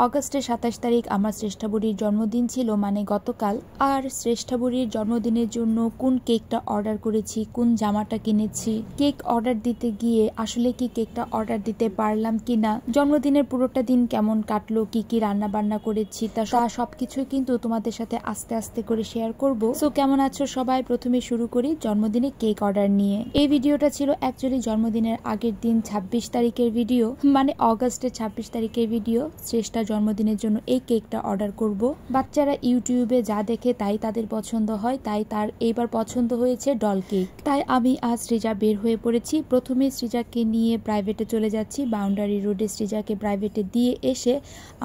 অগাস্টের ২৭ তারিখ আমার শ্রেষ্ঠা বুড়ির জন্মদিন ছিল, মানে গতকাল। আর শ্রেষ্ঠা বুড়ির জন্মদিনের জন্য কোন কেকটা অর্ডার করেছি, কোন জামাটা কিনেছি, কেক অর্ডার দিতে গিয়ে আসলে কি কেকটা অর্ডার দিতে পারলাম কিনা, জন্মদিনের পুরোটা দিন কেমন কাটলো, কি কি রান্না বান্না করেছি, তা সবকিছু কিন্তু তোমাদের সাথে আস্তে আস্তে করে শেয়ার করব। সো কেমন আছো সবাই? প্রথমে শুরু করি জন্মদিনে কেক অর্ডার নিয়ে। এই ভিডিওটা ছিল অ্যাকচুয়ালি জন্মদিনের আগের দিন ২৬ তারিখের ভিডিও, মানে অগাস্টের ২৬ তারিখের ভিডিও। শ্রেষ্ঠা জন্মদিনের জন্য এই কেকটা অর্ডার করব। বাচ্চারা ইউটিউবে যা দেখে তাই তাদের পছন্দ হয়, তাই তার এইবার পছন্দ হয়েছে ডল কেক। তাই আমি আজ সৃজা বের হয়ে পড়েছি। প্রথমে সৃজাকে নিয়ে প্রাইভেটে চলে যাচ্ছি, বাউন্ডারি রোডে সৃজাকে প্রাইভেটে দিয়ে এসে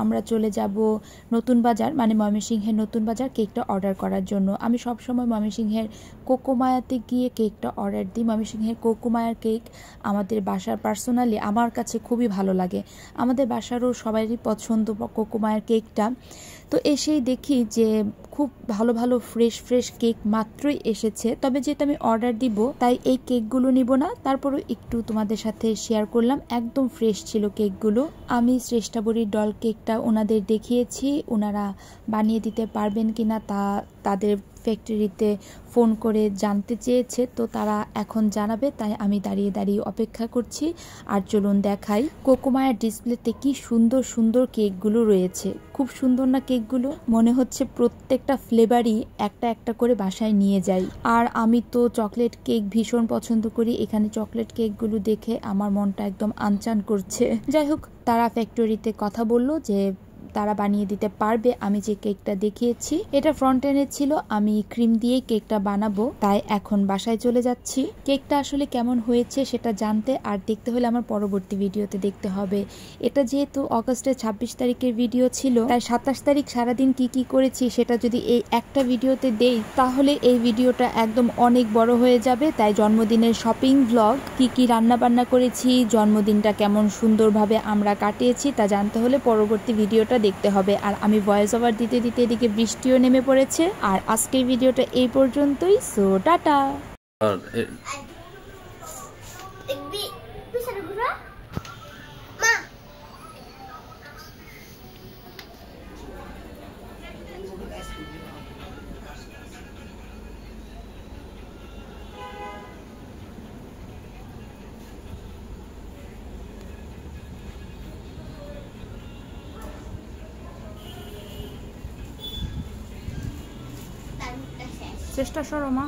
আমরা চলে যাব নতুন বাজার, মানে ময়মনসিংহের নতুন বাজার কেকটা অর্ডার করার জন্য। আমি সবসময় ময়মনসিংহের কোকোমায়াতে গিয়ে কেকটা অর্ডার দিই। ময়মনসিংহের কোকোমায়ার কেক আমাদের বাসার পার্সোনালি আমার কাছে খুবই ভালো লাগে, আমাদের বাসারও সবারই পছন্দ কোকোমায়ার কেকটা। তো এসেই দেখি যে খুব ভালো ভালো ফ্রেশ ফ্রেশ কেক মাত্রই এসেছে। তবে যেহেতু আমি অর্ডার দিব তাই এই কেকগুলো নিব না, তারপরও একটু তোমাদের সাথে শেয়ার করলাম। একদম ফ্রেশ ছিল কেকগুলো। আমি শ্রেষ্ঠা বুড়ির ডল কেকটা ওনাদের দেখিয়েছি, ওনারা বানিয়ে দিতে পারবেন কিনা তা তাদের ফ্যাক্টরিতে ফোন করে জানতে চেয়েছে, তো তারা এখন জানাবে। তাই আমি দাঁড়িয়ে দাঁড়িয়ে অপেক্ষা করছি। আর চলুন দেখাই কোকোমায়ার ডিসপ্লেতে কি সুন্দর সুন্দর কেকগুলো রয়েছে। খুব সুন্দর না কেকগুলো? মনে হচ্ছে প্রত্যেকটা ফ্লেভারই একটা একটা করে বাসায় নিয়ে যাই। আর আমি তো চকলেট কেক ভীষণ পছন্দ করি। এখানে চকলেট কেকগুলো দেখে আমার মনটা একদম আনচান করছে। যাই হোক, তারা ফ্যাক্টরিতে কথা বললো যে তারা বানিয়ে দিতে পারবে। আমি যে কেকটা দেখিয়েছি এটা ফ্রন্ট এন্ডে ছিল, আমি ক্রিম দিয়ে কেকটা বানাবো, তাই এখন বাসায় চলে যাচ্ছি। কেকটা আসলে কেমন হয়েছে সেটা জানতে আর দেখতে হলে আমার পরবর্তী ভিডিওতে দেখতে হবে। এটা যেহেতু অগাস্টের ২৬ তারিখের ভিডিও ছিল, তাই ২৭ তারিখ সারাদিন কি কি করেছি সেটা যদি এই একটা ভিডিওতে দেই তাহলে এই ভিডিওটা একদম অনেক বড় হয়ে যাবে। তাই জন্মদিনের শপিং ব্লগ, কি কি রান্না বান্না করেছি, জন্মদিনটা কেমন সুন্দরভাবে আমরা কাটিয়েছি তা জানতে হলে পরবর্তী ভিডিওটা দেখতে হবে। আর আমি ভয়েস ওভার দিতে দিতে এদিকে বৃষ্টিও নেমে পড়েছে। আর আজকের ভিডিওটা এই পর্যন্তই। So tata. চেষ্টা সরো মা।